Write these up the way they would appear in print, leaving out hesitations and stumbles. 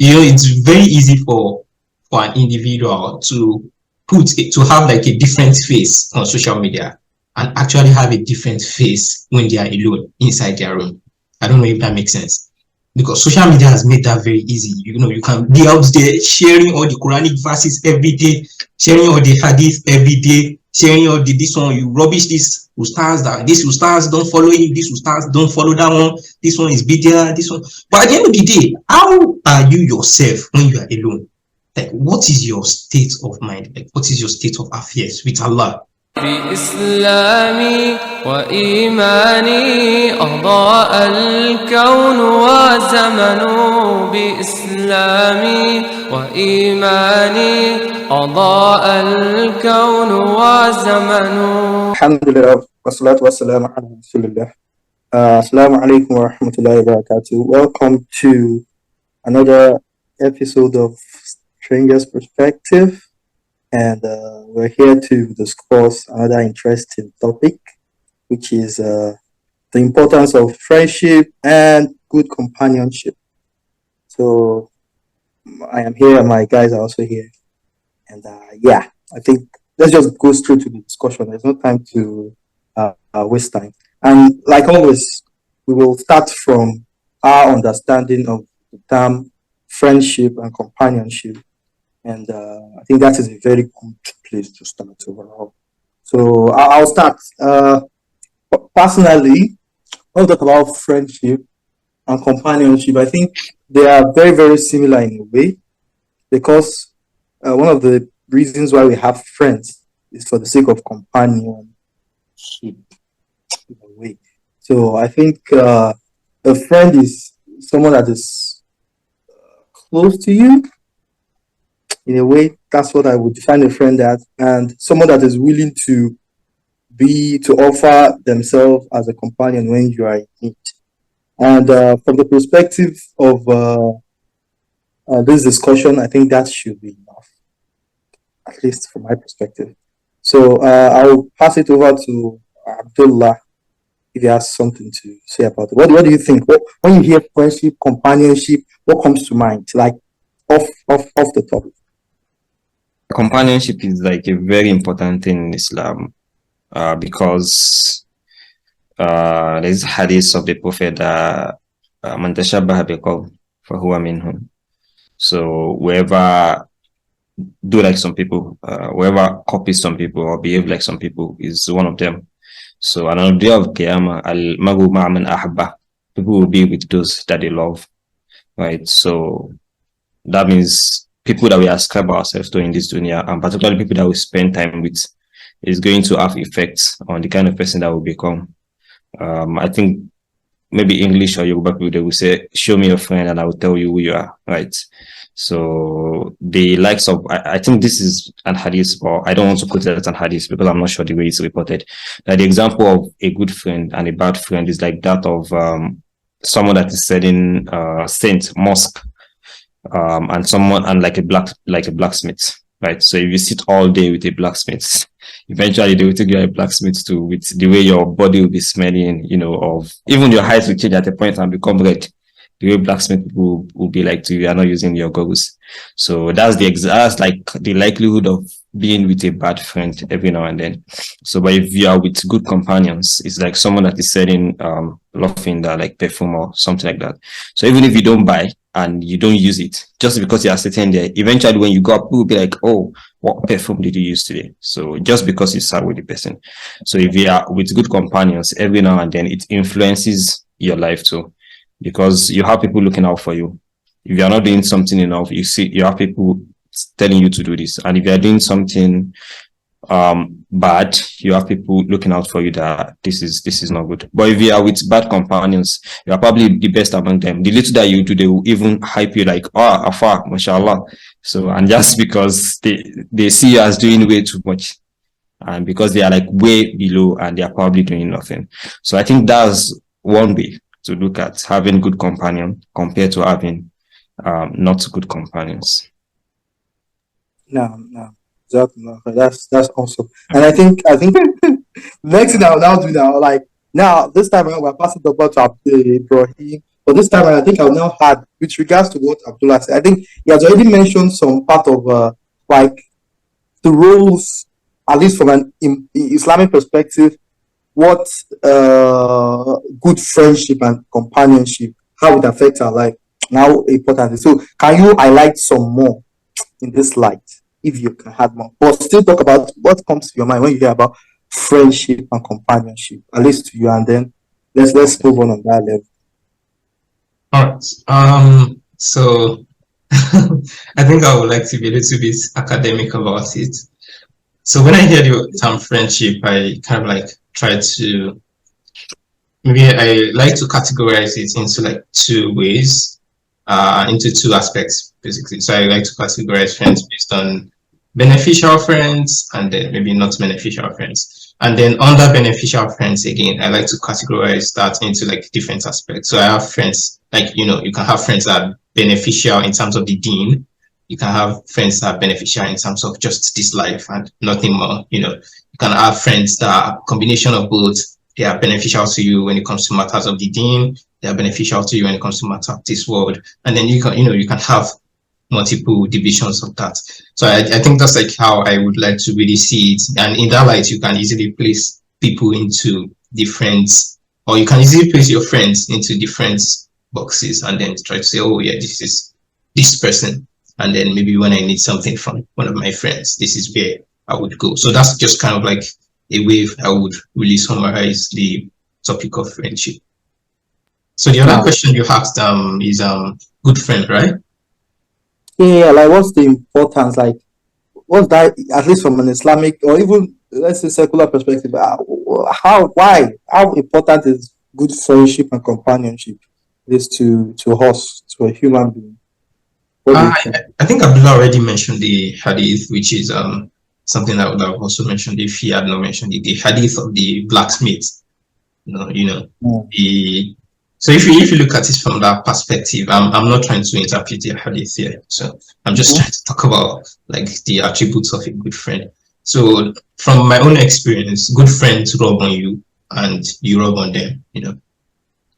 it's very easy for an individual to have like a different face on social media and actually have a different face when they are alone inside their room. I don't know if that makes sense. Because social media has made that very easy. You can be out there sharing all the Quranic verses every day, sharing all the hadith every day, sharing all this one, you rubbish this ustaz, that this ustaz don't follow you, this ustaz don't follow that one, this one is bidya, this one. But at the end of the day, how are you yourself when you are alone? Like, what is your state of mind? Like, what is your state of affairs with Allah? بإسلامي وإيماني أضاء الكون وزمن بإسلامي وإيماني أضاء الكون وزمن الحمد لله والصلاة والسلام على رسول الله. Assalamu alaikum wa rahmatullahi wa barakatuh. Welcome to another episode of Stranger's Perspective, and we're here to discuss another interesting topic, which is the importance of friendship and good companionship. So I am here, and my guys are also here, and I think let's just go straight to the discussion. There's no time to waste time. And like always, we will start from our understanding of the term friendship and companionship. And I think that is a very good place to start overall. So I'll start. Personally, when we talk about friendship and companionship, I think they are very, very similar in a way, because one of the reasons why we have friends is for the sake of companionship in a way. So I think a friend is someone that is close to you. In a way, that's what I would define a friend as, and someone that is willing to offer themselves as a companion when you are in need. And from the perspective of this discussion, I think that should be enough, at least from my perspective. So I'll pass it over to Abdullah if he has something to say about it. What do you think? When you hear friendship, companionship, what comes to mind? Like off the topic. Companionship is like a very important thing in Islam, because there's hadith of the Prophet that man tashabbaha biqawm fahuwa minhum. So whoever do like some people, whoever copies some people or behave like some people is one of them. So on the day of Qiyamah, al-magu ma'aman ahabba, people will be with those that they love, right? So that means people that we ascribe ourselves to in this dunya, and particularly people that we spend time with, is going to have effects on the kind of person that we become. I think maybe English or Yoruba people, they will say, show me your friend and I will tell you who you are, right? So the likes of, I think this is an hadith, or I don't want to quote it as an hadith because I'm not sure the way it's reported, that the example of a good friend and a bad friend is like that of someone that is selling saint mosque, and someone, and like a blacksmith, right? So if you sit all day with a blacksmith, eventually they will take you a blacksmith too, with the way your body will be smelling, of even your height will change at a point and become red. The way blacksmith will be like to you are not using your goggles. So that's like the likelihood of being with a bad friend every now and then. So but if you are with good companions, it's like someone that is selling lavender, like perfume or something like that. So even if you don't buy and you don't use it, just because you are sitting there, eventually when you go up, people will be like, oh, what perfume did you use today? So just because you sat with the person. So if you are with good companions, every now and then it influences your life too, because you have people looking out for you. If you are not doing something enough, you have people telling you to do this. And if you are doing something bad, you have people looking out for you that this is not good. But if you are with bad companions, you are probably the best among them. The little that you do, they will even hype you like, oh, afar, mashallah. So, and just because they see you as doing way too much, and because they are like way below and they are probably doing nothing. So I think that's one way to look at having good companion compared to having not good companions. No. That's awesome. And I think next thing I'll now do now, like now this time around we're passing the ball to Ibrahim But this time, I think I'll now add with regards to what Abdullah said. I think he has already mentioned some part of like the roles, at least from an Islamic perspective, what good friendship and companionship, how it affects our life, how important it is. So, can you highlight some more in this light, if you can add more, but still talk about what comes to your mind when you hear about friendship and companionship, at least to you, and then let's move on that level. All right. So I think I would like to be a little bit academic about it. So when I hear the term friendship, I kind of like try to, maybe I like to categorize it into like two ways, into two aspects basically. So I like to categorize friends based on beneficial friends and then maybe not beneficial friends. And then under beneficial friends, again, I like to categorize that into like different aspects. So I have friends, like, you know, you can have friends that are beneficial in terms of the deen. You can have friends that are beneficial in terms of just this life and nothing more. You know, you can have friends that are a combination of both. They are beneficial to you when it comes to matters of the deen. They are beneficial to you when it comes to matters of this world. And then you can have multiple divisions of that. So I think that's like how I would like to really see it. And in that light, you can easily place people into different, or you can easily place your friends into different boxes and then try to say, oh yeah, this is this person. And then maybe when I need something from one of my friends, this is where I would go. So that's just kind of like a way I would really summarize the topic of friendship. So the other question you asked is good friend, right? Yeah, like what's the importance? Like, what's that? At least from an Islamic or even let's say secular perspective, how important is good friendship and companionship is to us, to a human being? I think Abdullah already mentioned the hadith, which is something I would have also mentioned if he had not mentioned it. The hadith of the blacksmith. So if you look at it from that perspective, I'm not trying to interpret the hadith here. So I'm just trying to talk about like the attributes of a good friend. So from my own experience, good friends rub on you and you rub on them,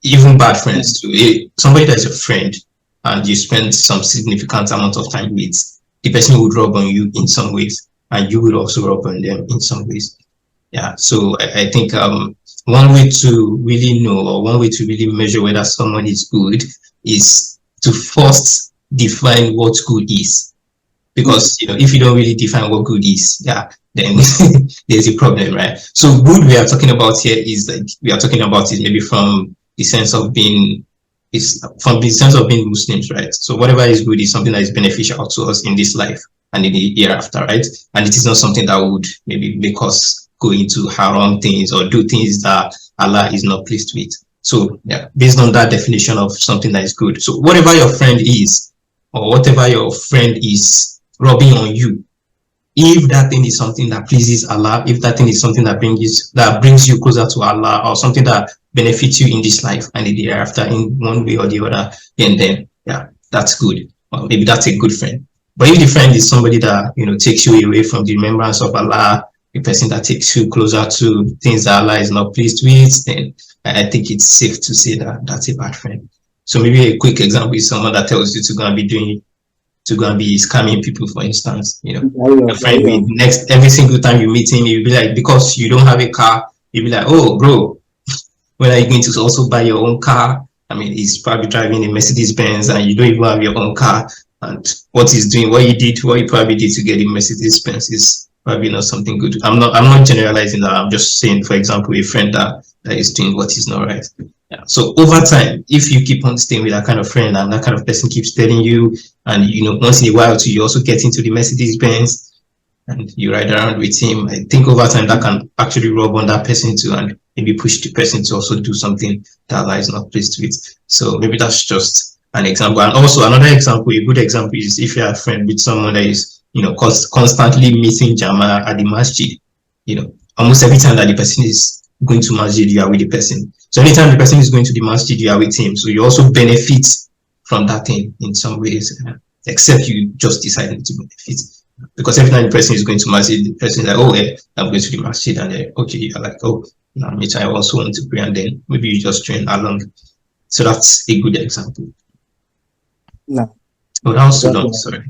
even bad friends too. Somebody that's your friend and you spend some significant amount of time with, the person would rub on you in some ways and you would also rub on them in some ways. Yeah, so I think one way to really know, or one way to really measure whether someone is good, is to first define what good is. Because if you don't really define what good is, then there's a problem, right? So good we are talking about here is like we are talking about it maybe from the sense of being Muslims, right? So whatever is good is something that is beneficial to us in this life and in the hereafter, right? And it is not something that would maybe make us go into haram things or do things that Allah is not pleased with. So yeah, based on that definition of something that is good. So whatever your friend is, or whatever your friend is rubbing on you, if that thing is something that pleases Allah, if that thing is something that brings you closer to Allah, or something that benefits you in this life and in the hereafter in one way or the other, then yeah, that's good. Or maybe that's a good friend. But if the friend is somebody that takes you away from the remembrance of Allah, a person that takes you closer to things that Allah is not pleased with, then I think it's safe to say that that's a bad friend. So maybe a quick example is someone that tells you to go and be scamming people, for instance. A friend every single time you meet him, you'll be like, because you don't have a car, you'll be like, oh bro, when are you going to also buy your own car? I mean, he's probably driving a Mercedes Benz and you don't even have your own car. And what he probably did to get a Mercedes Benz is probably not something good. I'm not generalizing that. I'm just saying, for example, a friend that is doing what is not right. Yeah. So over time, if you keep on staying with that kind of friend and that kind of person keeps telling you, and once in a while too, you also get into the Mercedes Benz and you ride around with him, I think over time that can actually rub on that person too and maybe push the person to also do something that Allah is not pleased with. So maybe that's just an example. And also another example, a good example is if you're a friend with someone that is constantly meeting Jama at the masjid, almost every time that the person is going to masjid, you are with the person. So anytime the person is going to the masjid, you are with him. So you also benefit from that thing in some ways, except you just decided to benefit. Because every time the person is going to masjid, the person is like, oh, yeah, I'm going to the masjid. And then, okay, you're like, oh, I also want to pray. And then maybe you just join along. So that's a good example. No, Oh, that was too exactly. long. Sorry.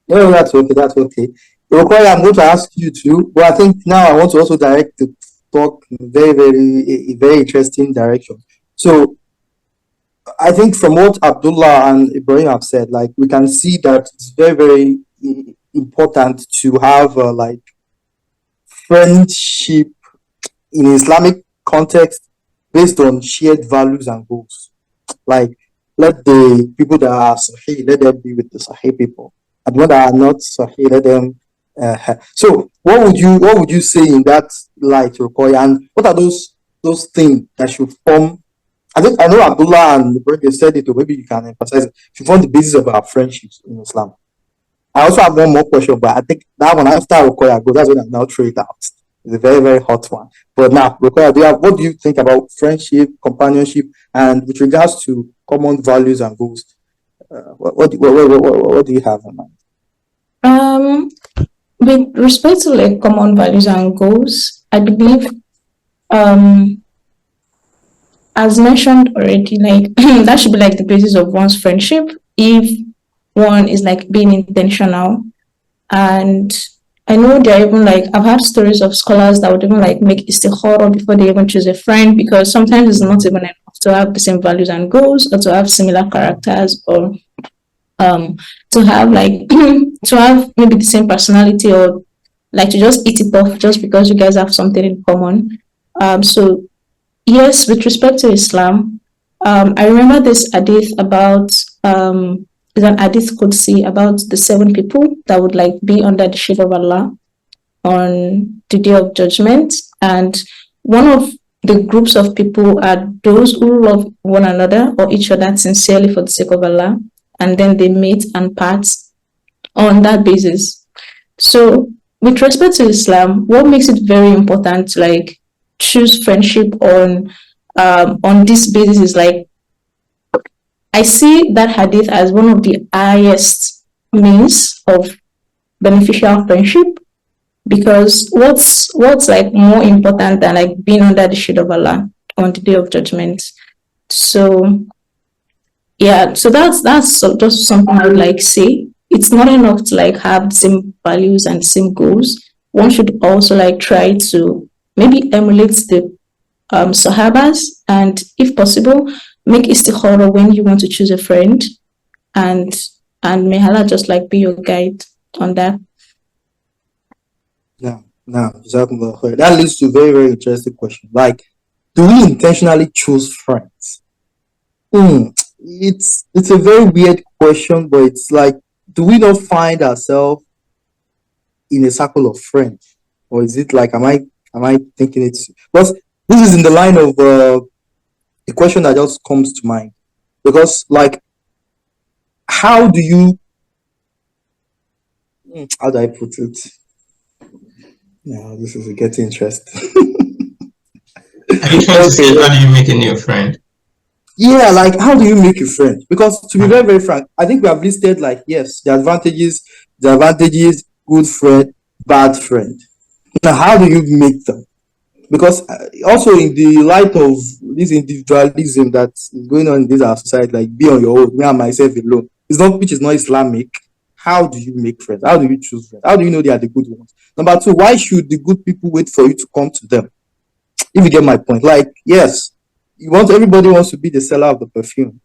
No, that's okay. That's okay. Okoye, I'm going to ask you too, but I think now I want to also direct the talk in a very interesting direction. So I think from what Abdullah and Ibrahim have said, like we can see that it's very important to have like friendship in Islamic context based on shared values and goals. Like let the people that are Sahih, let them be with the Sahih people, and when that are not Sahih, let them. So what would you say in that light, Rokoy, and what are those things that should form? I think I know Abdullah and Ibrahim said it, or maybe you can emphasize it. Should form the basis of our friendships in Islam. I also have one more question, but I think that one after Rokoya go, that's when I now throw it out. It's a very hot one. But now, Rokoya, what do you think about friendship, companionship, and with regards to common values and goals? What do you have in mind? With respect to like common values and goals, I believe, as mentioned already, like that should be like the basis of one's friendship if one is like being intentional. And I know there are even like I've had stories of scholars that would even like make istikhara before they even choose a friend, because sometimes it's not even enough to have the same values and goals or to have similar characters, or to have like to have maybe the same personality, or like to just eat it off just because you guys have something in common. So yes, with respect to Islam, I remember this hadith about is an hadith Qudsi about the 7 people that would like be under the shade of Allah on the day of judgment, and one of the groups of people are those who love one another or each other sincerely for the sake of Allah, and then they meet and part on that basis. So with respect to Islam, what makes it very important to like choose friendship on this basis is like I see that hadith as one of the highest means of beneficial friendship, because what's like more important than like being under the shade of Allah on the day of judgment? So yeah, so that's just something I would like say. It's not enough to like have the same values and same goals. One should also like try to maybe emulate the Sahabas, and if possible, make istikhara when you want to choose a friend, and may Allah just like be your guide on that. Now, that leads to a very interesting question. Like, do we intentionally choose friends? It's a very weird question, but it's like, do we not find ourselves in a circle of friends, or is it like, am I thinking it's? Because this is in the line of the question that just comes to mind, because like, how do I put it? Now this is getting interesting. Are you trying to say how do you make a new friend? Yeah, like how do you make a friend? Because to be very frank, I think we have listed like yes, the advantages, good friend, bad friend. Now, how do you make them? Because also in the light of this individualism that is going on in this our society, like be on your own, me and myself alone, which is not Islamic. How do you make friends? How do you choose friends? How do you know they are the good ones? Number 2, why should the good people wait for you to come to them? If you get my point, like yes, everybody wants to be the seller of the perfume.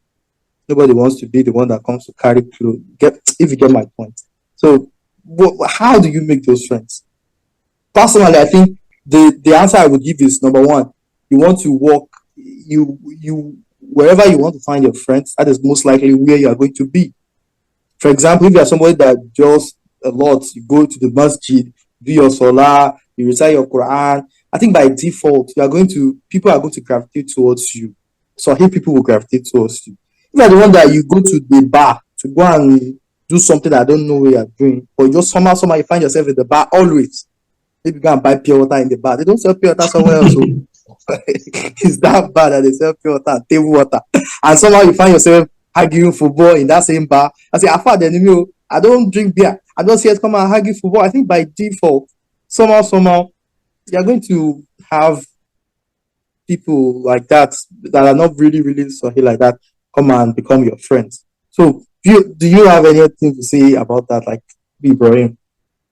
Nobody wants to be the one that comes to carry clothes. If you get my point. So, how do you make those friends? Personally, I think the answer I would give is number 1, you want to walk, you wherever you want to find your friends, that is most likely where you are going to be. For example, if you are somebody that does a lot, you go to the masjid, do your salah, you recite your Quran, I think by default, people are going to gravitate towards you. So here people will gravitate towards you. If you are the one that you go to the bar to go and do something that I don't know what you are doing, but just somehow you find yourself in the bar always. Maybe you go and buy pure water in the bar. They don't sell pure water somewhere else. So it's that bad that they sell pure water and table water. And somehow you find yourself arguing football in that same bar. I say, I don't drink beer. I don't see it come and argue football. I think by default, somehow, you're going to have people like that are not really, really Swahili like that come and become your friends. So do you have anything to say about that? Like Ibrahim?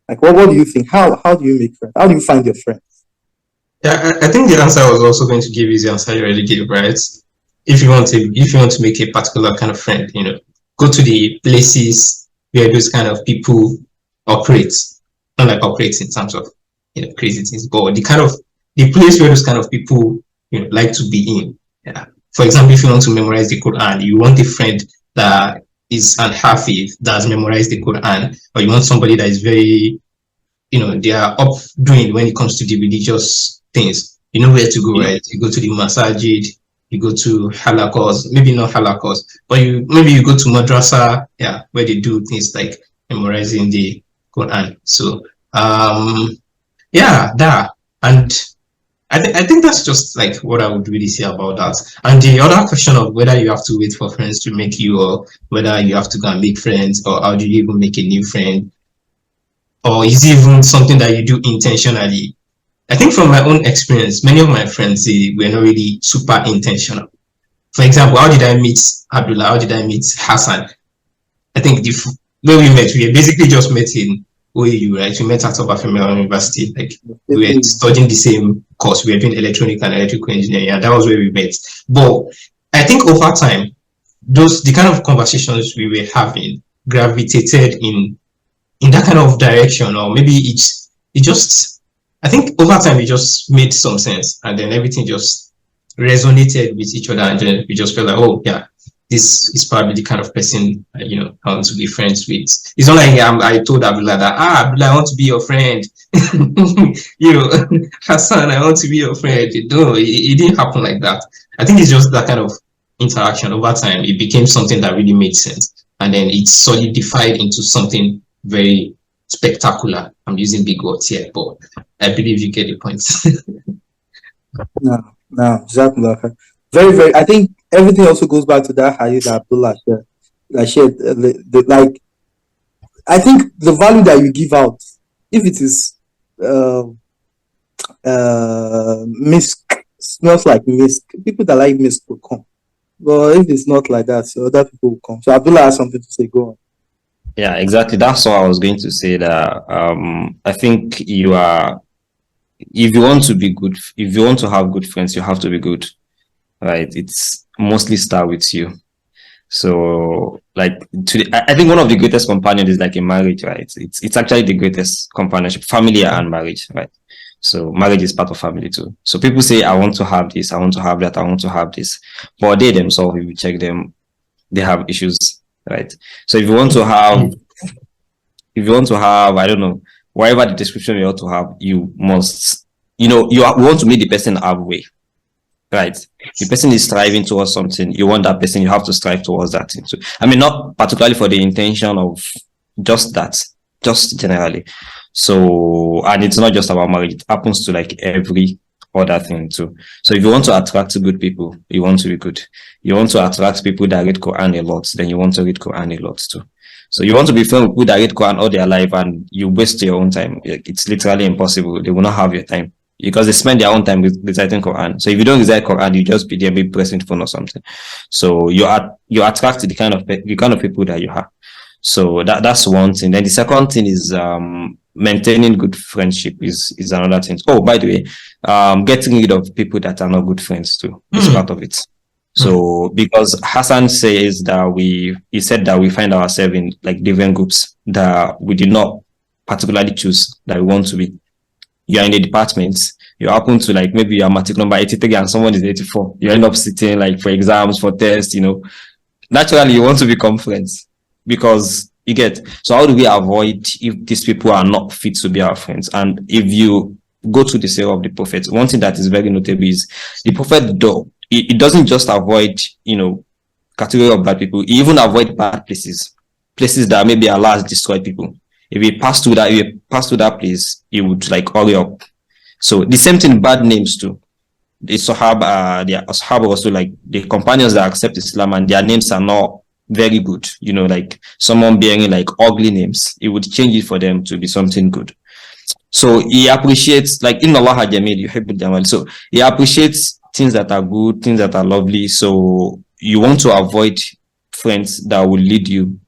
Like what do you think? How do you make friends? How do you find your friends? Yeah, I think the answer I was also going to give is the answer you already gave, right? If you want to make a particular kind of friend, go to the places where those kind of people operate. Not like operate in terms of crazy things, but the place where those kind of people like to be in. Yeah. For example, if you want to memorize the Quran, you want a friend that is an Hafiz that has memorized the Quran, or you want somebody that is very, they are up doing when it comes to the religious things. You know where to go, right? You go to the masajid, you go to halakos, maybe not halakos, but maybe you go to madrasa, yeah, where they do things like memorizing the Quran. So yeah, that. And I think that's just like what I would really say about that. And the other question of whether you have to wait for friends to make you, or whether you have to go and make friends, or how do you even make a new friend, or is it even something that you do intentionally? I think from my own experience, many of my friends were not really super intentional. For example, how did I meet Abdullah? How did I meet Hassan? I think the way we met, we basically just met in OAU, right? We met at Obafemi University. Like we were studying the same course. We were doing electronic and electrical engineering, and that was where we met. But I think over time, the kind of conversations we were having gravitated in that kind of direction, or maybe it just, I think over time it just made some sense, and then everything just resonated with each other, and then we just felt like, oh yeah, this is probably the kind of person I want to be friends with. It's not like I told Abdullah that Abdullah, I want to be your friend. Hassan, I want to be your friend. No, it didn't happen like that. I think it's just that kind of interaction over time. It became something that really made sense, and then it solidified into something very spectacular. I'm using big words here, but I believe you get the point. No, exactly. Very, very. I think everything also goes back to that hadith that Abdullah shared. Like, I think the value that you give out, if it is misk, smells like misk, people that like misk will come. But if it's not like that, so other people will come. So Abdullah has something to say. Go on. Yeah, exactly. That's what I was going to say. That I think if you want to be good, if you want to have good friends, you have to be good, right? It's mostly start with you. So, like, I think one of the greatest companions is like a marriage, right? It's actually the greatest companionship, family and marriage, right? So marriage is part of family too. So people say, I want to have this, I want to have that, I want to have this, but they themselves, if you check them, they have issues, right? So if you want to have, I don't know, whatever the description you ought to have, you must, you want to meet the person halfway, right? The person is striving towards something. You want that person, you have to strive towards that thing too. I mean, not particularly for the intention of just that, just generally. So, and it's not just about marriage. It happens to like every other thing too. So if you want to attract good people, you want to be good. You want to attract people that read Quran a lot, then you want to read Quran a lot too. So you want to be friends with people that read Quran all their life and you waste your own time. It's literally impossible. They will not have your time because they spend their own time reciting Quran. So if you don't recite Quran, you just be there, maybe pressing phone or something. So you attract the kind of people that you have. So that's one thing. Then the second thing is maintaining good friendship is another thing. Oh, by the way, getting rid of people that are not good friends too is part of it. So because Hassan says that he said that we find ourselves in like different groups that we did not particularly choose that we want to be. You are in a department, you happen to like, maybe you are matric number 83 and someone is 84. You end up sitting like for exams, for tests, naturally you want to become friends because you get. So how do we avoid if these people are not fit to be our friends? And if you go to the sake of the Prophet, one thing that is very notable is the Prophet it doesn't just avoid, category of bad people. It even avoid bad places that maybe Allah has destroyed people. If you pass through that place, you would like hurry up. So the same thing, bad names too. The Sahaba, also like the companions that accept Islam and their names are not very good. Like someone bearing like ugly names, it would change it for them to be something good. So he appreciates, like, Inna Allah Jamil yuhibbul Jamal. So he appreciates things that are good, things that are lovely. So you want to avoid friends that will lead you,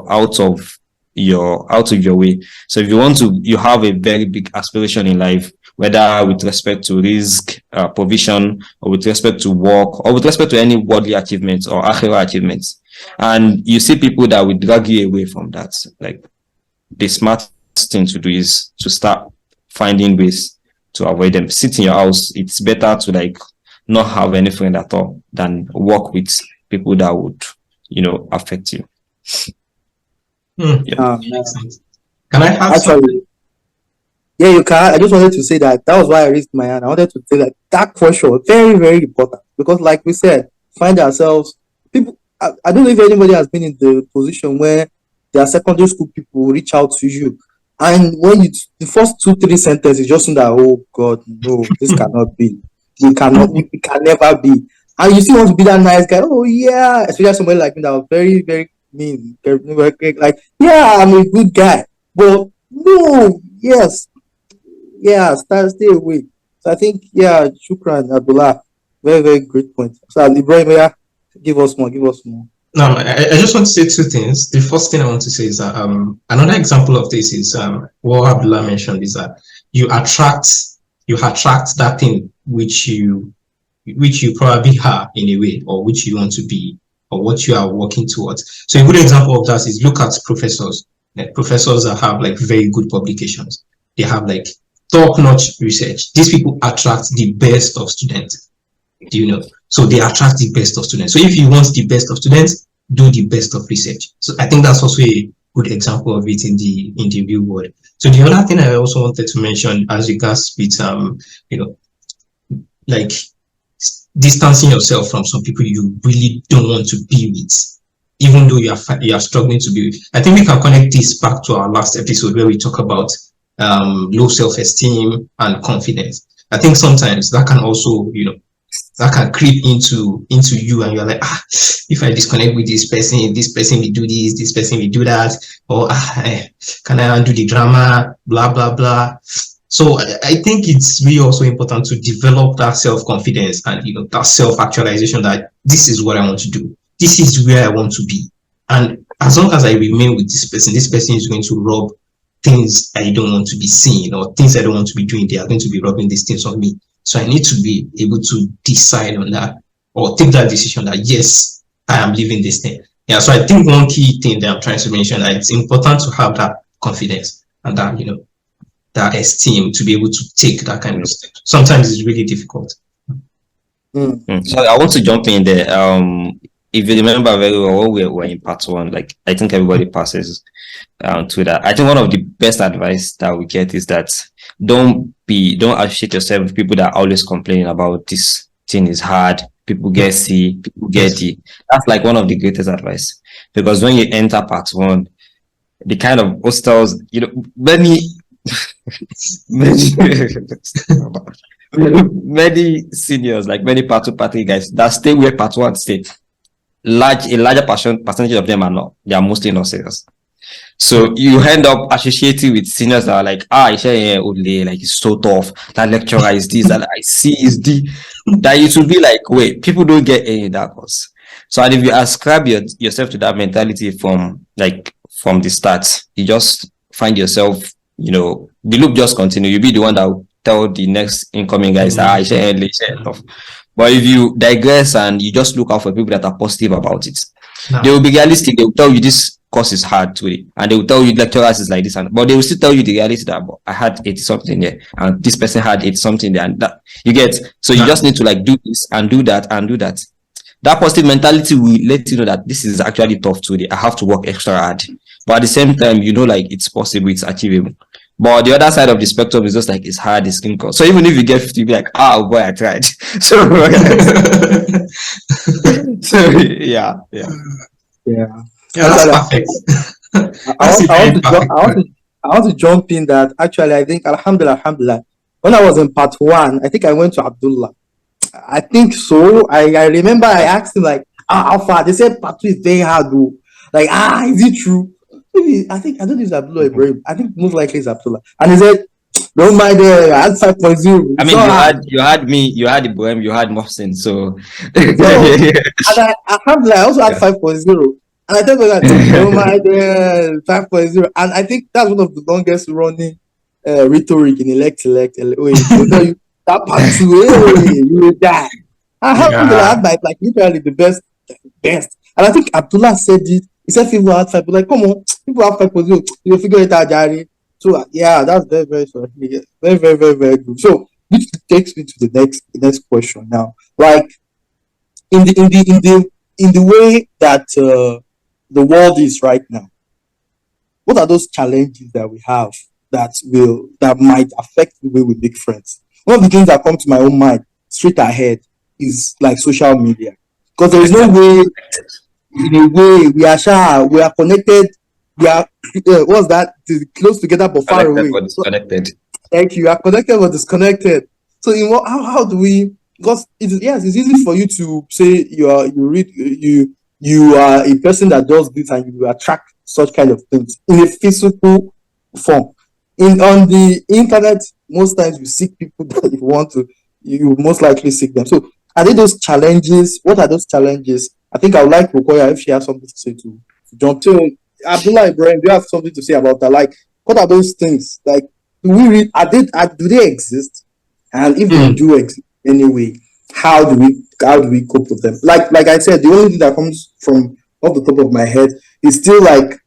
out of your way. So if you have a very big aspiration in life, whether with respect to risk, provision, or with respect to work, or with respect to any worldly achievements or akhirah achievements, and you see people that will drag you away from that, like, the smart thing to do is to start finding ways to avoid them. Sit in your house. It's better to, like, not have any friend at all than work with people that would, affect you. Yeah. Can I have Actually, yeah, you can. I just wanted to say that was why I raised my hand. I wanted to say that question very, very important, because, like we said, find ourselves people. I don't know if anybody has been in the position where their secondary school people reach out to you, and when the first 2-3 sentences just know that, oh God, no, this cannot be. We can never be. And you still want to be that nice guy. Oh yeah, especially somebody like me that was very, very mean. Like, yeah, I'm a good guy, but no, yes, yeah, stay away. So I think, yeah, Shukran, Abdullah, very, very great point. So Ibrahim, yeah, give us more. No, I just want to say two things. The first thing I want to say is that another example of this is what Abdullah mentioned, is that you attract that thing which you probably are in a way, or which you want to be, or what you are working towards. So a good example of that is look at professors. Like, professors that have, like, very good publications. They have, like, top-notch research. These people attract the best of students. Do you know? So they attract the best of students. So if you want the best of students, do the best of research. So I think that's also a good example of it in the real world. So the other thing I also wanted to mention as regards with like distancing yourself from some people you really don't want to be with, even though you are struggling to be with. I think we can connect this back to our last episode where we talk about low self-esteem and confidence. I think sometimes that can also, that can creep into you, and you're like, if I disconnect with this person will do this person will do that, or can I undo the drama, blah blah blah. So I think it's really also important to develop that self-confidence and that self-actualization, that this is what I want to do, this is where I want to be, and as long as I remain with this person is going to rub things I don't want to be seeing, or things I don't want to be doing. They are going to be rubbing these things on me. So I need to be able to decide on that, or take that decision that, yes, I am living this thing. Yeah. So I think one key thing that I'm trying to mention, that it's important to have that confidence and that, that esteem to be able to take that kind of step. Sometimes it's really difficult. So I want to jump in there. If you remember very well, we were in part 1, like, I think everybody passes to that. I think one of the best advice that we get is that don't associate yourself with people that are always complaining about this thing is hard, people get C, people get D. That's like one of the greatest advice, because when you enter part 1, the kind of hostels, many seniors, like many part 2 party guys that stay where part 1 stayed, a larger percentage of them are not. They are mostly not serious. So you end up associating with seniors that are like, like, it's so tough. That lecturer is this, that I see is D. That it will be like, wait, people don't get any of that course. So, and if you ascribe yourself to that mentality from the start, you just find yourself, the loop just continue. You'll be the one that will tell the next incoming guys that I share stuff. But if you digress and you just look out for people that are positive about it, they will be realistic. They will tell you this course is hard today, and they will tell you lecturers is like this, but they will still tell you the reality that I had 80 something there, and this person had 80 something there, and that you get. So you just need to do this and do that and do that. That positive mentality will let you know that this is actually tough today. I have to work extra hard, but at the same time, it's possible, it's achievable. But the other side of the spectrum is just like, it's hard, it's skin color. So even if you get 50, you'll be like, oh boy, I tried. So yeah. Yeah, that's perfect. I want to jump in that. Actually, I think Alhamdulillah. When I was in part 1, I think I went to Abdullah. I think so. I remember I asked him like, how far? They said part 2 is very hard though. Like, is it true? Maybe, I don't think it's Abdullah Ibrahim. I think most likely it's Abdullah. And he said, Don't mind I had 5.0. I mean, you had me, you had Ibrahim, you had Mohsen, so. And I also had 5.0. And I tell you that, don't mind 5.0. And I think that's one of the longest running rhetoric in elect. They'll tell you, that part 2, you will die. I had like literally the best. And I think Abdullah said it. He said people had 5, like, come on, people have 5.0, you figure it out, Jari. So yeah, that's very, very sorry. Very, very, very, very good. So which takes me to the next question now. Like in the way that the world is right now, what are those challenges that we have that might affect the way we make friends? One of the things that come to my own mind straight ahead is like social media. Because there is no way, in a way, we are connected. We are what's that? Close together but far away. But disconnected. Thank you. You are connected but disconnected. So how do we? Because it's easy for you to say you are a person that does this and you attract such kind of things in a physical form. On the internet, most times you seek people that you want to. You most likely seek them. So are they those challenges? What are those challenges? I think I would like Okoya if she has something to say to jump to. Abdullah Ibrahim, do you have something to say about that? Like, what are those things? Like, do they exist? And if they do exist anyway, how do we cope with them? Like I said, the only thing that comes from off the top of my head is still like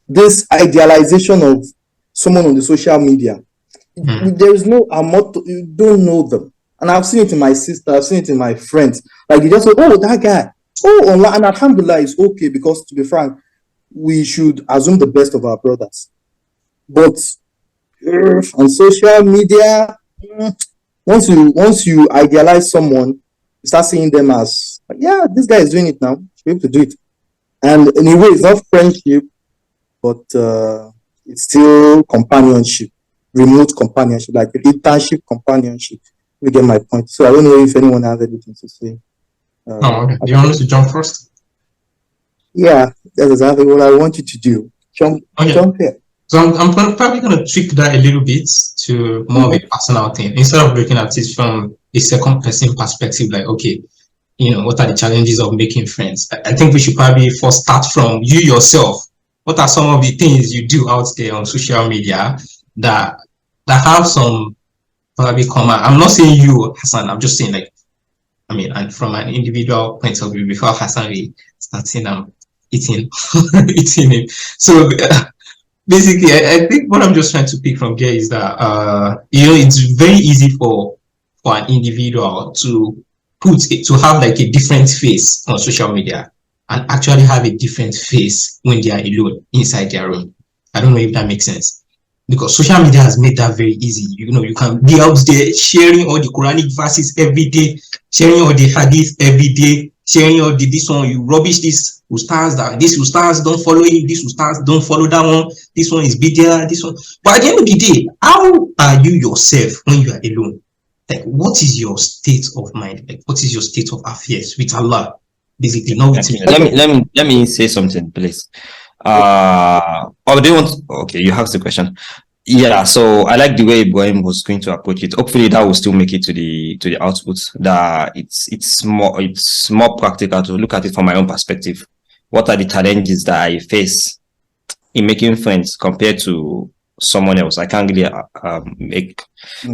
this idealization of someone on the social media. There is no you don't know them. And I've seen it in my sister, I've seen it in my friends. Like you just say, oh, that guy. Oh, online, and alhamdulillah is okay, because to be frank, we should assume the best of our brothers. But on social media, once you idealize someone, you start seeing them as, yeah, this guy is doing it now, should be able to do it. And in a way, it's not friendship, but it's still companionship, remote companionship, like internship companionship. You get my point. So I don't know if anyone has anything to say. Okay. Do you want us to jump first? Yeah, that's exactly what I want you to do. Jump here. So I'm probably going to tweak that a little bit to more of a personal thing, instead of looking at it from a second person perspective. Like, okay, what are the challenges of making friends? I think we should probably first start from you yourself. What are some of the things you do out there on social media that have some probably common? I'm not saying you, Hassan. I'm just saying, like, and from an individual point of view, before Hassan starts eating it. So basically, I think what I'm just trying to pick from here is that it's very easy for an individual to have like a different face on social media and actually have a different face when they are alone inside their room. I don't know if that makes sense, because social media has made that very easy. You can be out there sharing all the Quranic verses every day, sharing all the hadith every day, sharing all this one, you rubbish this ustaz, that this ustaz don't follow it, this ustaz don't follow that one, this one is bidya, this one. But at the end of the day, how are you yourself when you are alone? Like, what is your state of mind? Like, what is your state of affairs with Allah? Basically, not with me. Let me say something, please. Do you want? Okay, you have the question. Yeah, so I like the way Ibrahim was going to approach it. Hopefully, that will still make it to the output. That it's more practical to look at it from my own perspective. What are the challenges that I face in making friends compared to someone else? I can't really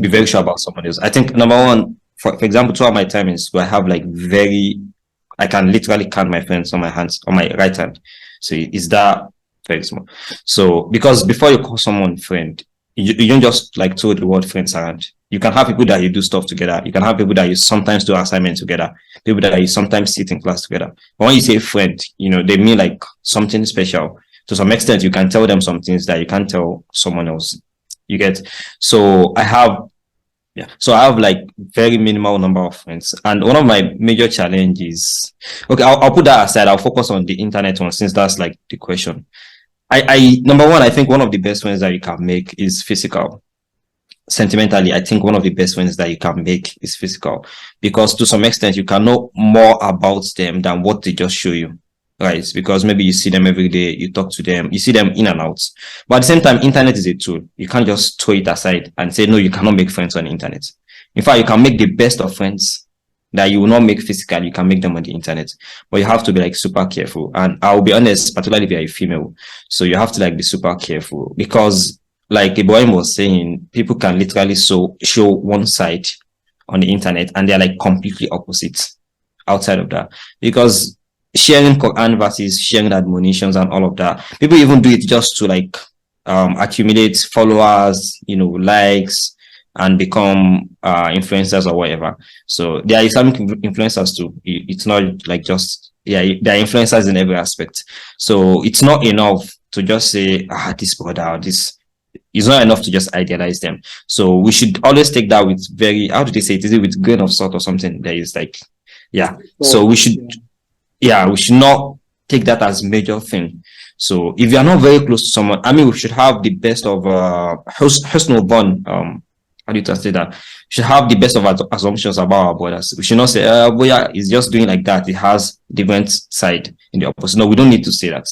be very sure about someone else. I think number one, for example, throughout my time in school, I have I can literally count my friends on my right hand. So is that very small? So because before you call someone friend, you don't just like throw the word friends around. You can have people that you do stuff together. You can have people that you sometimes do assignments together. People that you sometimes sit in class together. But when you say friend, they mean like something special. To some extent, you can tell them some things that you can't tell someone else. You get? So I have like very minimal number of friends. And one of my major challenges, okay, I'll put that aside. I'll focus on the internet one, since that's like the question. Number one, I think one of the best friends that you can make is physical. Sentimentally, I think one of the best friends that you can make is physical, because to some extent you can know more about them than what they just show you. right? Because maybe you see them every day, you talk to them, you see them in and out. But at the same time, internet is a tool. You can't just throw it aside and say, no, you cannot make friends on the internet. In fact, you can make the best of friends that you will not make physically, you can make them on the internet. But you have to be like super careful. And I'll be honest, particularly if you're a female. So you have to like be super careful, because like Ibrahim was saying, people can literally show one side on the internet and they're like completely opposite outside of that. Because sharing Quran verses, sharing admonitions and all of that, people even do it just to like accumulate followers, likes, and become influencers or whatever. So there are Islamic influencers too. It's not like just, there are influencers in every aspect. So it's not enough to just say, this brother, this. It's not enough to just idealize them. So we should always take that with very, how do they say it? Is it with grain of salt or something that is like, yeah. So we should, we should not take that as major thing. So if you are not very close to someone, I mean, we should have the best of husnul dhann. How do you translate that? We should have the best of assumptions about our brothers. We should not say, boy, he's just doing like that. It has different side in the opposite. No, we don't need to say that.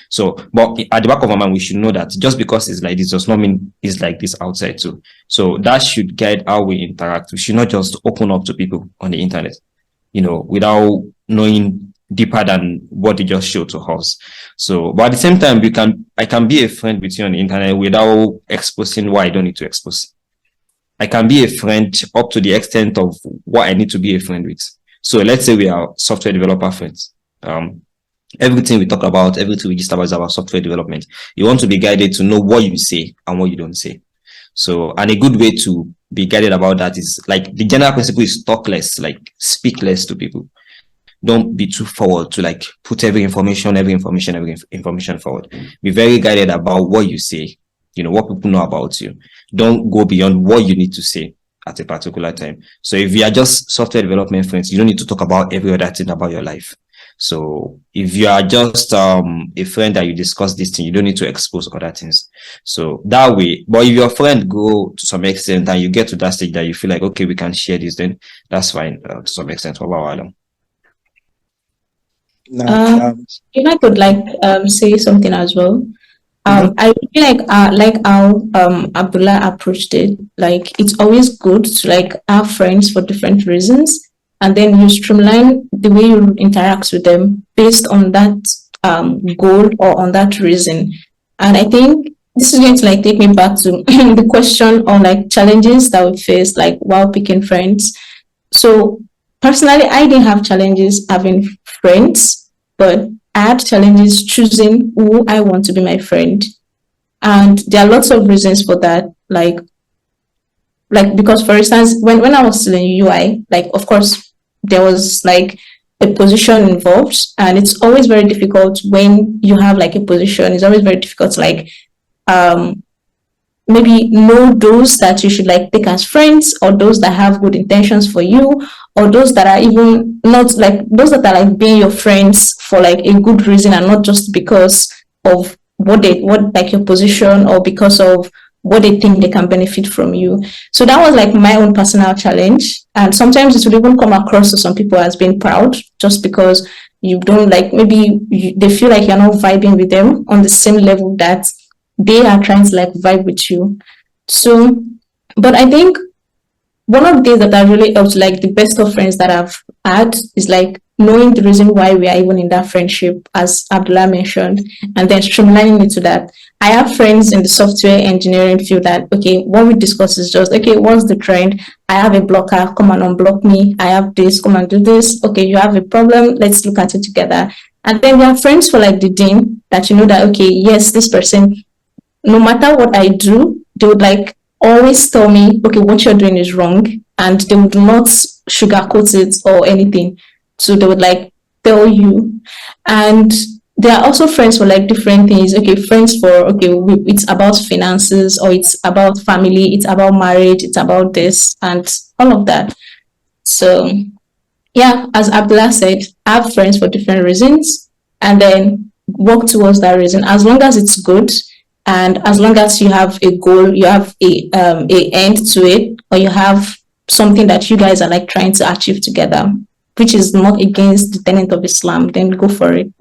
So, but at the back of our mind, we should know that just because it's like this does not mean it's like this outside too. So that should guide how we interact. We should not just open up to people on the internet, without knowing deeper than what they just show to us. So, but at the same time, I can be a friend with you on the internet without exposing what I don't need to expose. I can be a friend up to the extent of what I need to be a friend with. So let's say we are software developer friends. Everything we talk about, everything we just about is about software development. You want to be guided to know what you say and what you don't say. So, and a good way to be guided about that is like the general principle is talk less, like speak less to people. Don't be too forward to like put every information forward. Be very guided about what you say, what people know about you. Don't go beyond what you need to say at a particular time. So if you are just software development friends, you don't need to talk about every other thing about your life. So if you are just a friend that you discuss this thing, you don't need to expose other things. So that way, but if your friend go to some extent and you get to that stage that you feel like, okay, we can share this, then that's fine to some extent. What about Adam? If I could say something as well. I feel like how Abdullah approached it. Like it's always good to have friends for different reasons, and then you streamline the way you interact with them based on that goal or on that reason. And I think this is going to take me back to the question on challenges that we face while picking friends. So personally, I didn't have challenges having friends, but I had challenges choosing who I want to be my friend. And there are lots of reasons for that. Because for instance, when I was still in UI, of course, there was a position involved, and it's always very difficult when you have a position. It's always very difficult to maybe know those that you should take as friends, or those that have good intentions for you, or those that are even not those that are being your friends for a good reason, and not just because of what your position, or because of what they think they can benefit from you. So that was my own personal challenge. And sometimes it will even come across to some people as being proud, just because you don't they feel like you're not vibing with them on the same level that they are trying to vibe with you. So, but I think one of the things that have really helped the best of friends that I've had is knowing the reason why we are even in that friendship, as Abdullah mentioned, and then streamlining it to that. I have friends in the software engineering field that, okay, what we discuss is just, okay, what's the trend? I have a blocker, come and unblock me. I have this, come and do this. Okay, you have a problem, let's look at it together. And then we have friends for the dean that that, okay, yes, this person, no matter what I do, they would always tell me, okay, what you're doing is wrong, and they would not sugarcoat it or anything. So they would tell you. And there are also friends for different things. Okay, friends for, okay, it's about finances, or it's about family, it's about marriage, it's about this and all of that. So yeah, as Abdullah said, have friends for different reasons, and then work towards that reason, as long as it's good. And as long as you have a goal, you have a end to it, or you have something that you guys are trying to achieve together, which is not against the tenet of Islam, then go for it.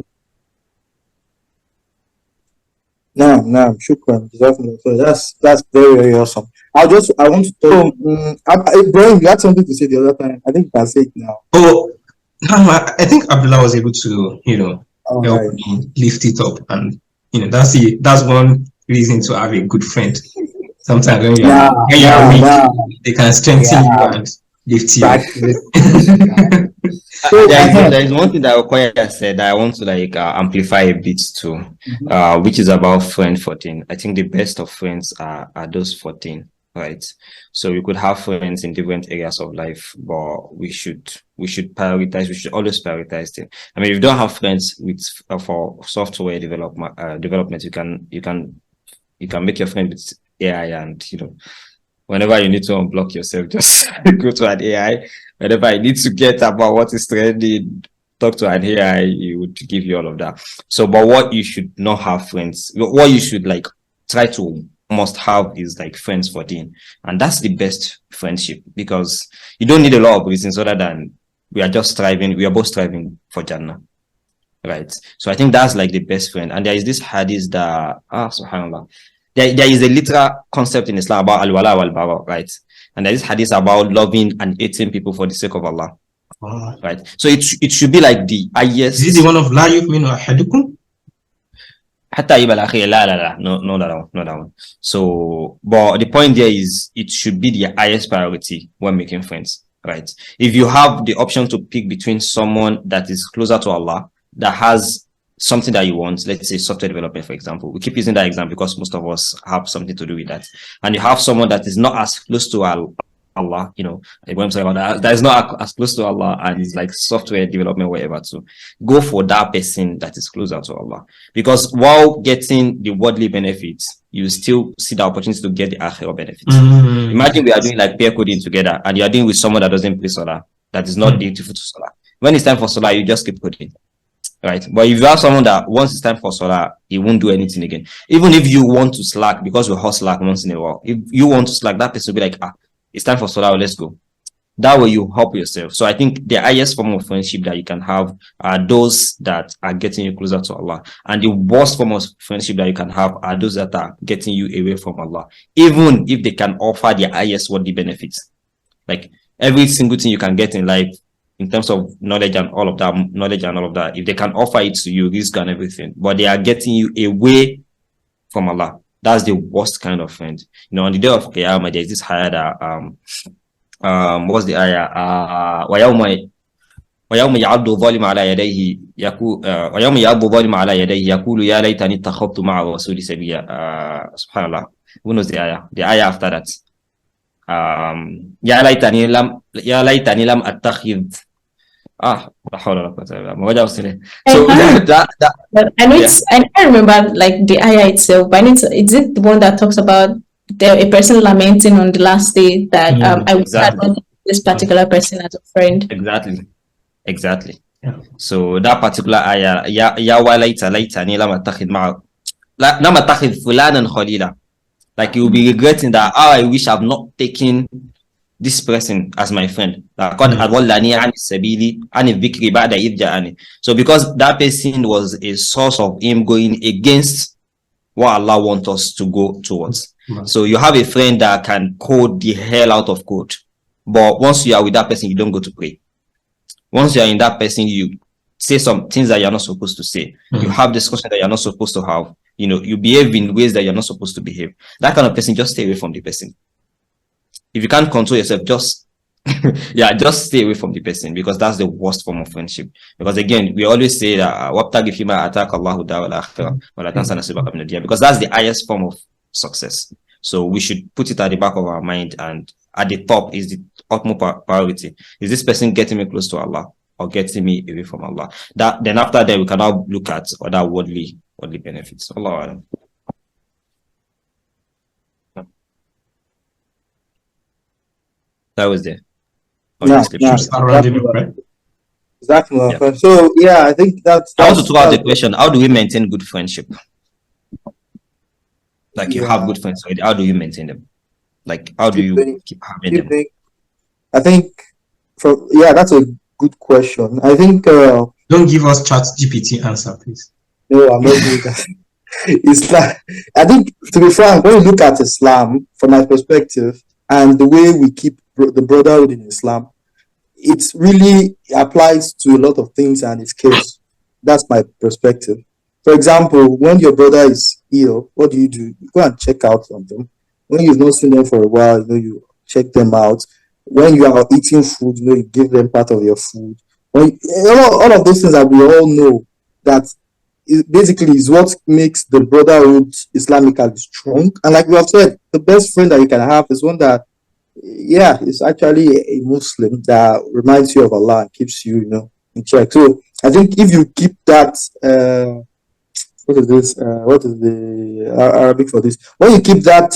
No, shukran. Jazakumullah. So that's very, very awesome. I want to talk. Ibrahim, you had something to say the other time. I think you can say it now. Oh, I think Abdullah was able to, All help right. me lift it up, and that's one reason to have a good friend. Sometimes when you are weak, they can strengthen you and lift you. So there is one thing that Okoya said that I want to amplify a bit too, which is about friend 14. I think the best of friends are those 14, right? So we could have friends in different areas of life, but we should prioritize. We should always prioritize them. I mean, if you don't have friends with for software development, you can make your friend with AI, and whenever you need to unblock yourself, just go to an AI. Whenever I need to get about what is trending, talk to an AI, it would give you all of that. So, but what you should not have friends, what you should try to must have is friends 14. And that's the best friendship, because you don't need a lot of reasons other than we are both striving for Jannah. Right. So I think that's the best friend. And there is this hadith that, subhanAllah, there is a literal concept in Islam about al-wala wal-bara, right? And there is hadith about loving and hating people for the sake of Allah. Right. So it should be like the highest. Is it the one of la yu'minu ahadukum? No, not that one. So, but the point there is it should be the highest priority when making friends, right? If you have the option to pick between someone that is closer to Allah, that has something that you want, let's say software development, for example. We keep using that example because most of us have something to do with that. And you have someone that is not as close to Allah, that is not as close to Allah and is software development, whatever, to go for that person that is closer to Allah. Because while getting the worldly benefits, you still see the opportunity to get the akhirah benefits. Imagine we are doing pair coding together and you are doing with someone that doesn't play Salah, that is not dutiful to Salah. When it's time for Salah, you just keep coding. Right. But if you have someone that once it's time for Salah, he won't do anything again. Even if you want to slack, because we hot slack once in a while, if you want to slack, that person will be like, it's time for Salah, let's go. That way you help yourself. So I think the highest form of friendship that you can have are those that are getting you closer to Allah. And the worst form of friendship that you can have are those that are getting you away from Allah. Even if they can offer the highest worldly benefits. Every single thing you can get in life, in terms of knowledge and all of that, if they can offer it to you, risk and everything, but they are getting you away from Allah, that's the worst kind of friend. On the day of Qiyamah, there's this ayah that what's the ayah? ويوم يعض الظالم على يديه ويوم يعض الظالم على يديه يقول يا ليتني اتخذت مع الرسول سبيلا. Subhanallah. Who knows the ayah? The ayah after that. يا ليتني لم أتخذ لا حول ولا قوة إلا بالله. So I can't remember the ayah itself, but is it the one that talks about a person lamenting on the last day that I wish I had this particular person as a friend? Exactly. Yeah. So that particular ayah, ya walayta laytani lam attakhidh fulanan khalila. You'll be regretting that, I wish I've not taken this person as my friend. So because that person was a source of him going against what Allah wants us to go towards. So you have a friend that can code the hell out of code. But once you are with that person, you don't go to pray. Once you are in that person, you say some things that you're not supposed to say. You have discussion that you're not supposed to have. You behave in ways that you're not supposed to behave. That kind of person, just stay away from the person. If you can't control yourself, just stay away from the person, because that's the worst form of friendship. Because again, we always say that because that's the highest form of success. So we should put it at the back of our mind, and at the top is the utmost priority. Is this person getting me close to Allah or getting me away from Allah? Then after that, we can now look at other worldly benefits. Allah. That was there. Exactly. Yeah. So I think that's I want to throw out the question: how do we maintain good friendship? You have good friends already. How do you maintain them? How do you keep having them? I think that's a good question. I think don't give us ChatGPT answer, please. No, I'm not doing that. Islam, I think, to be frank, when you look at Islam from my perspective and the way we keep the brotherhood in Islam, it really applies to a lot of things and it's chaos. That's my perspective. For example, when your brother is ill, what do? You go and check out on them. When you've not seen them for a while, you check them out. When you are eating food, you give them part of your food. When all of those things that we all know that basically is what makes the brotherhood Islamically strong. And like we have said, the best friend that you can have is one that, yeah, is actually a Muslim that reminds you of Allah and keeps you, in check. So I think if you keep that, what is this? What is the Arabic for this? When you keep that,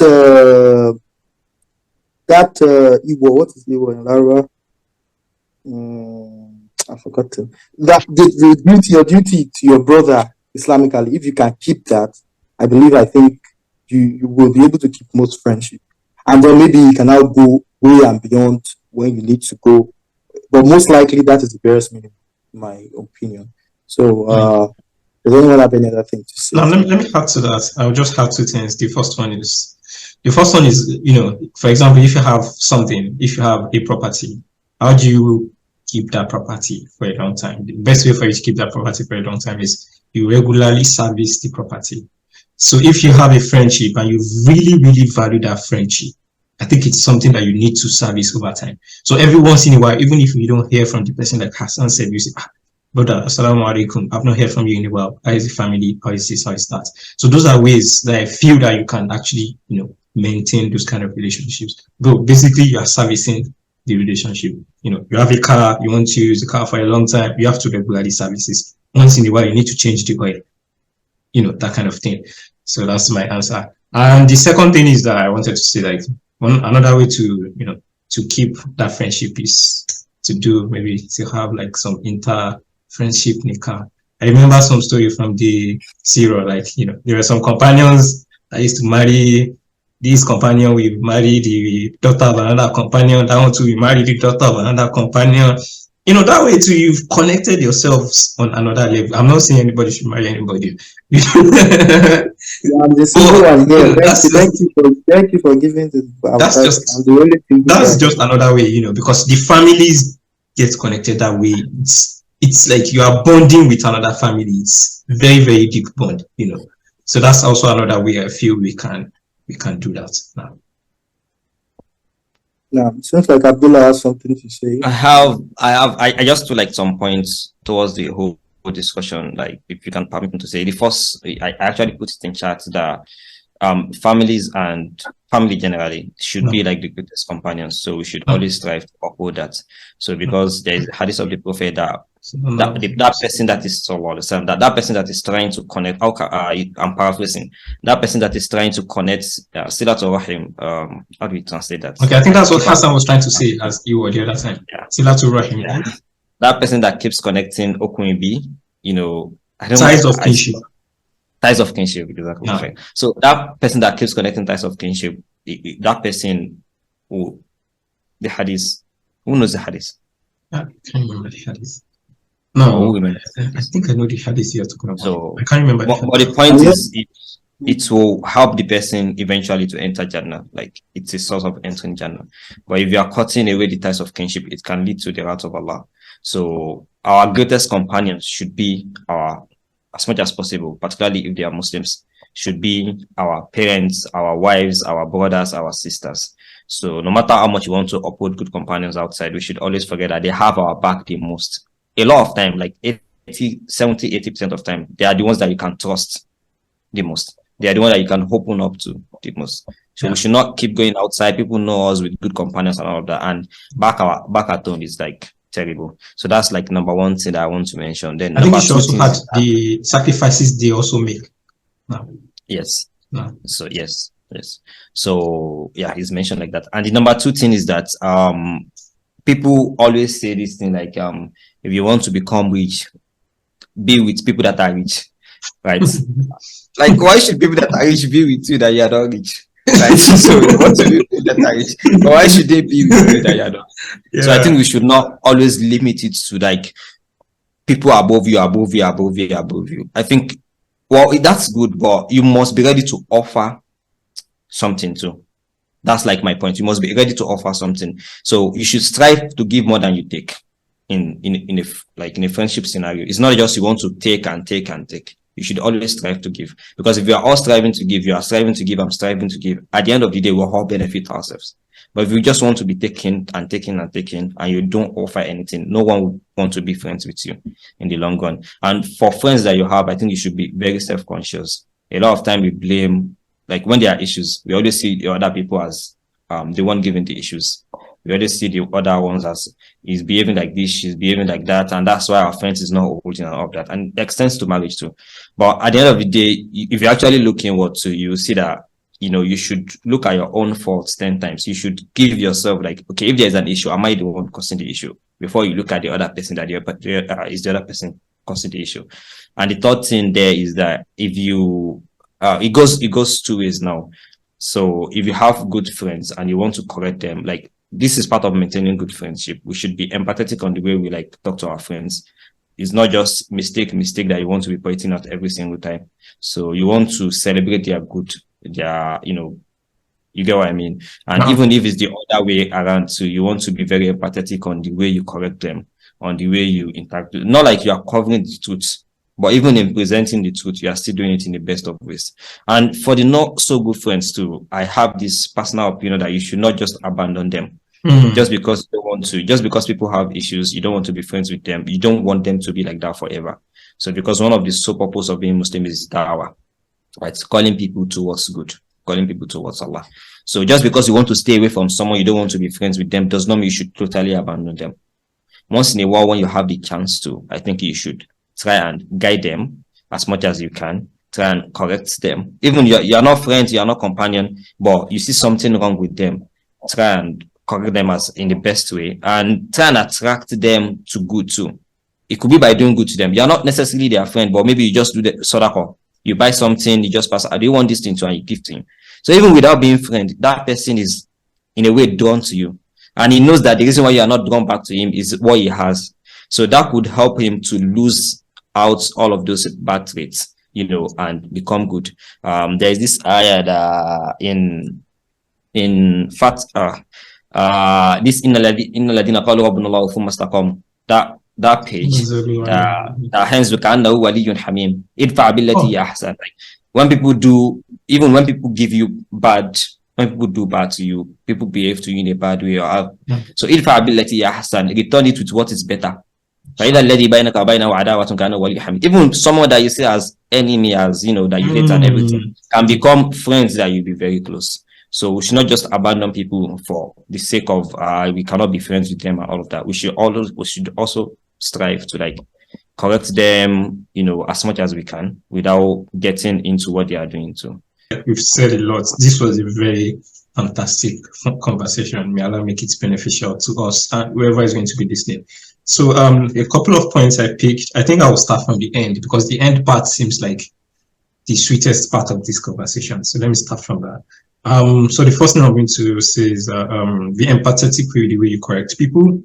Igbo, what is Igbo in Arabic? I've forgotten. That your duty to your brother Islamically, if you can keep that, I think you will be able to keep most friendship. And then maybe you can now go way and beyond when you need to go. But most likely that is the barest minimum, in my opinion. So does anyone have any other thing to say? Now, let me add to that. I'll just have two things. The first one is, for example, if you have something, if you have a property, how do you keep that property for a long time? The best way for you to keep that property for a long time is you regularly service the property. So if you have a friendship and you really, really value that friendship, I think it's something that you need to service over time. So every once in a while, even if you don't hear from the person, like Hassan said, you say, brother, assalamu alaikum, I've not heard from you in a while. How is the family? How is this? How is that? So those are ways that I feel that you can actually, maintain those kind of relationships. But basically, you are servicing the relationship. You have a car, you want to use the car for a long time, you have to regularly service it. Once in a while, you need to change the oil, that kind of thing. So that's my answer. And the second thing is that I wanted to say, like, another way to, to keep that friendship is to have like some friendship nikah. I remember some story from the Sirah, like, there were some companions that used to marry. This companion will marry the daughter of another companion. That one too will marry the daughter of another companion. That way too, you've connected yourselves on another level. I'm not saying anybody should marry anybody. Yeah, I'm the single one here. Thank you for giving this. That's just another way, because the families get connected that way. It's like you are bonding with another family. It's very, very deep bond, So that's also another way I feel we can do that now. Yeah, seems like Abdullah has something to say. I just do like some points towards the whole discussion. Like, if you can permit me to say, the first, I actually put it in chat that families and family generally should be like the greatest companions. So we should always strive to uphold that. So because there is a hadith of the Prophet that person that is that person that is trying to connect, I'm paraphrasing, that person that is trying to connect Silatul Rahim, how do we translate that? Okay, I think that's what Hassan was trying to say as you were the other time. Yeah. Silatul Rahim. Yeah. That person that keeps connecting Okuibi, ties of kinship, exactly. Yeah. Right. So that person that keeps connecting ties of kinship, that person the hadith, who knows the hadith? I can't remember the hadith. No, I think I know the hadith you're talking about. So I can't remember. But the point is, it will help the person eventually to enter Jannah. Like, it's a source of entering Jannah. But if you are cutting away the ties of kinship, it can lead to the wrath of Allah. So our greatest companions should be as much as possible, particularly if they are Muslims, should be our parents, our wives, our brothers, our sisters. So no matter how much you want to uphold good companions outside, we should always forget that they have our back the most. A lot of time, like 80% of time, they are the ones that you can trust the most. They are the ones that you can open up to the most. So we should not keep going outside. People know us with good companions and all of that. And back at home is like terrible. So that's like number one thing that I want to mention. Then I think you should also add the sacrifices they also make. No. Yes. No. So yes. So yeah, he's mentioned like that. And the number two thing is that people always say this thing like if you want to become rich, be with people that are rich, right? Like, why should people that are rich be with you that you are not rich? Right? So you want to be with people that are rich, but why should they be with you that you are not? Yeah. So I think we should not always limit it to like people above you. I think Well, that's good, but you must be ready to offer something too. That's like my point. You must be ready to offer something. So you should strive to give more than you take in a friendship scenario. It's not just you want to take and take and take. You should always strive to give, because if you are all striving to give, you are striving to give, I'm striving to give. At the end of the day, we'll all benefit ourselves. But if you just want to be taking and taking and taking, and you don't offer anything, no one would want to be friends with you in the long run. And for friends that you have, I think you should be very self-conscious. A lot of time we blame, like when there are issues, we always see the other people as the one giving the issues. We always see the other ones as he's behaving like this, she's behaving like that, and that's why our friends is not holding and all of that. And it extends to marriage too. But at the end of the day, if you're actually looking what to, you see that, you know, you should look at your own faults 10 times. You should give yourself like, okay, if there's an issue, am I the one causing the issue? Before you look at the other person, that is the other person causing the issue. And the third thing there is that if you, it goes two ways now. So if you have good friends and you want to correct them, like, this is part of maintaining good friendship. We should be empathetic on the way we like talk to our friends. It's not just mistake that you want to be pointing out every single time. So you want to celebrate their good, their, you know, you get what I mean? And even if it's the other way around, so you want to be very empathetic on the way you correct them, on the way you interact. Not like you are covering the truth, but even in presenting the truth, you are still doing it in the best of ways. And for the not so good friends too, I have this personal opinion that you should not just abandon them. Just because you don't want to, just because people have issues, you don't want to be friends with them. You don't want them to be like that forever. So because one of the sole purpose of being Muslim is da'wah, right? Calling people towards good, calling people towards Allah. So just because you want to stay away from someone, you don't want to be friends with them, does not mean you should totally abandon them. Once in a while, when you have the chance to, I think you should try and guide them as much as you can. Try and correct them. Even you're not friends, you're not companion, but you see something wrong with them, try and correct them as in the best way, and try and attract them to good too. It could be by doing good to them. You're not necessarily their friend, but maybe you just do the sadaqah. You buy something, you just pass, do you want this thing to, and you give to him. So even without being friend, that person is in a way drawn to you. And he knows that the reason why you are not drawn back to him is what he has. So that could help him to lose out all of those bad traits, you know, and become good. There is this ayah that in fact, this inna ladina qalu rabbuna Allah thumma istaqamu, that page, that hence وكأنه ولي حميم ادفع بالتي هي أحسن. When people do, even when people give you bad, when people do bad to you, people behave to you in a bad way, or so ادفع بالتي هي أحسن, return it with what is better. فإذا الذي بينك وبينه عداوة كأنه ولي حميم. Even someone that you see as enemy, as you know, that you hate and everything, can become friends that you'll be very close. So we should not just abandon people for the sake of we cannot be friends with them and all of that. We should also strive to like correct them, you know, as much as we can without getting into what they are doing too. We've said a lot. This was a very fantastic conversation. May Allah make it beneficial to us and whoever is going to be listening. So a couple of points I picked. I think I will start from the end because the end part seems like the sweetest part of this conversation. So let me start from that. So the first thing I'm going to say is be empathetic with the way you correct people.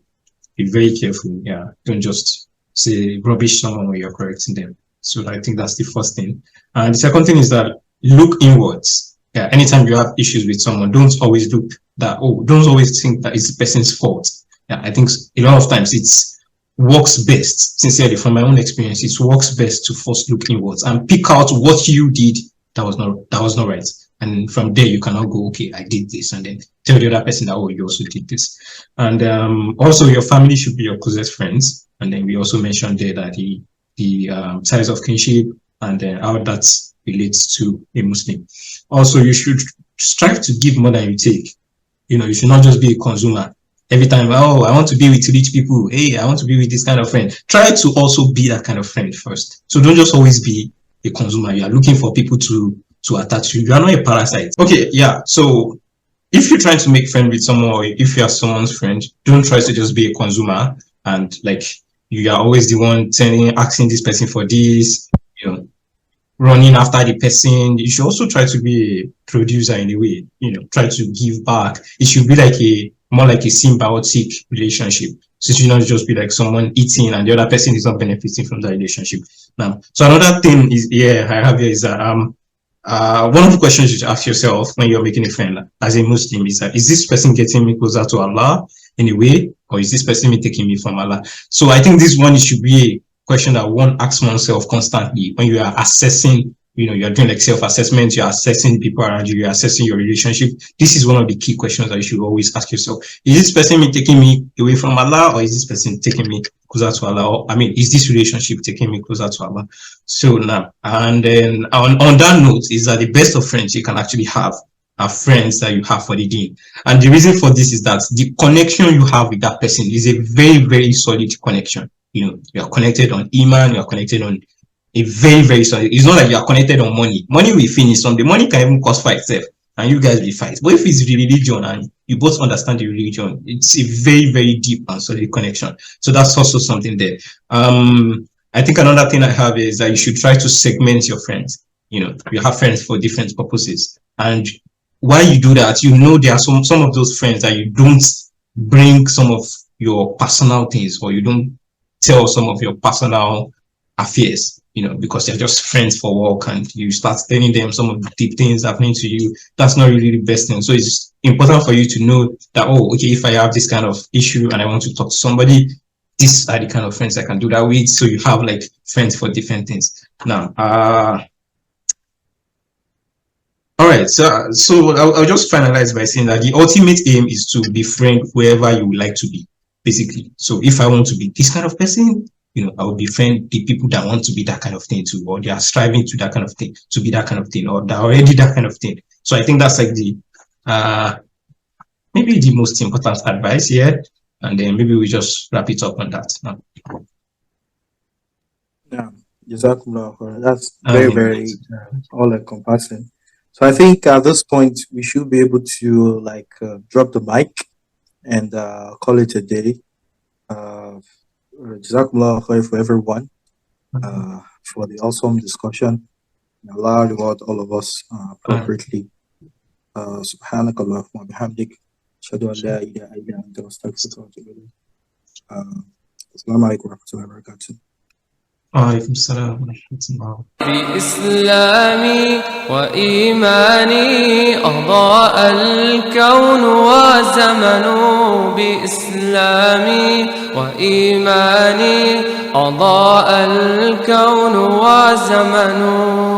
Be very careful. Yeah, don't just say rubbish someone when you're correcting them. So I think that's the first thing. And the second thing is that look inwards. Yeah, anytime you have issues with someone, don't always look that. Don't always think that it's the person's fault. Yeah, I think a lot of times it's works best. Sincerely, from my own experience, it works best to first look inwards and pick out what you did that was not right. And from there, you cannot go, okay, I did this, and then tell the other person that, oh, you also did this. And also, your family should be your closest friends. And then we also mentioned there that the ties of kinship and how that relates to a Muslim. Also, you should strive to give more than you take. You know, you should not just be a consumer. Every time, oh, I want to be with rich people. Hey, I want to be with this kind of friend. Try to also be that kind of friend first. So don't just always be a consumer. You are looking for people to attach you. You are not a parasite. Okay, yeah. So if you're trying to make friends with someone, or if you are someone's friend, don't try to just be a consumer and like you are always the one asking this person for this, you know, running after the person. You should also try to be a producer in a way, you know, try to give back. It should be like more like a symbiotic relationship. Since you not just be like someone eating and the other person is not benefiting from the relationship. Now, so another thing is I have here is that one of the questions you should ask yourself when you're making a friend as a Muslim is that, is this person getting me closer to Allah in a way, or is this person taking me from Allah? So I think this one should be a question that one asks oneself constantly when you are assessing, you're doing like self-assessment, you're assessing people around you, you're assessing your relationship. This is one of the key questions that you should always ask yourself. Is this person taking me away from Allah, or is this person taking me closer to Allah? Or, is this relationship taking me closer to Allah? So now, and then on that note is that the best of friends you can actually have are friends that you have for the deen. And the reason for this is that the connection you have with that person is a very, very solid connection. You are connected on Iman, you are connected on a very, very solid. It's not like you are connected on money. Money will finish someday. Money can even cause fight itself, and you guys will fight. But if it's religion and you both understand the religion, it's a very, very deep and solid connection. So that's also something there. I think another thing I have is that you should try to segment your friends. You have friends for different purposes, and while you do that, there are some of those friends that you don't bring some of your personal things, or you don't tell some of your personal affairs, because they're just friends for work, and you start telling them some of the deep things happening to you. That's not really the best thing. So it's important for you to know that, if I have this kind of issue and I want to talk to somebody, these are the kind of friends I can do that with. So you have like friends for different things. Now, all right, so I'll just finalize by saying that the ultimate aim is to befriend whoever you would like to be, basically. So if I want to be this kind of person, I will befriend the people that want to be that kind of thing too, or they are striving to that kind of thing, to be that kind of thing, or they're already that kind of thing. So I think that's like the maybe the most important advice here, and then maybe we just wrap it up on that now. Yeah, Jazakumullah. That's very, very all-encompassing. So I think at this point we should be able to drop the mic and call it a day. Jazakumullah khair for everyone for the awesome discussion. May Allah reward all of us appropriately. Subhanakallahumma bihamdik. Ashhadu an la ilaha illa anta astaghfiruka wa atubu ilayk. Assalamu alaikum wa rahmatullahi wa barakatuh. وعليكم السلام ورحمة الله. بإسلامي وإيماني أضاء الكون وزمن. بإسلامي وإيماني أضاء الكون وزمن.